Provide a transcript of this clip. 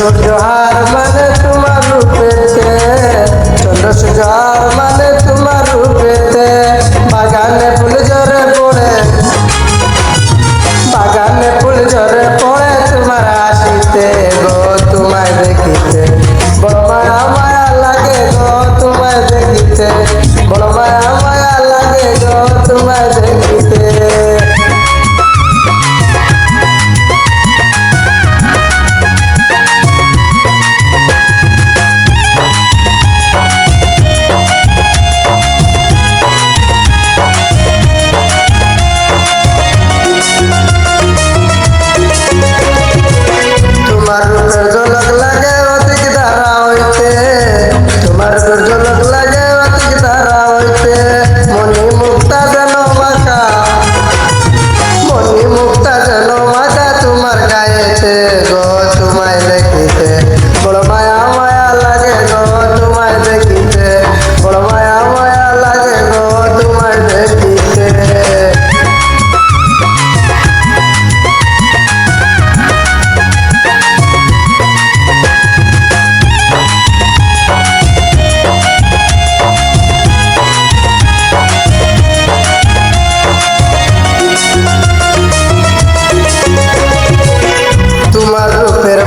সূর্যহার মানে তোমার রূপেতে, চন্দ্র সূর্যহার মানে তোমার রূপেতে। বাগানে ফুল ঝরে পড়ে, বাগানে ফুল ঝরে পড়ে তোমার হাসিতে গো, তোমায় দেখিতে বড় মায়া মায়া লাগে গো, তোমায় দেখিতে বড় মায়া মায়া লাগে গো, তোমায় দেখিতে। তোমার রূপের ঝলক লাগে অধিক ধারা হইতে, তোমার রূপের ঝলক লাগে অধিক ধারা হইতে। মনি মুক্তা যেন মাখা, মনি মুক্তা যেন মাখা তোমার গায়েতে গো, তোমায় দেখিতে বড় মায়া মায়া লাগে গো, তোমায় দেখিতে বড় মায়া মায়া লাগে গো, তোমায় দেখিতে। তোমার রূপের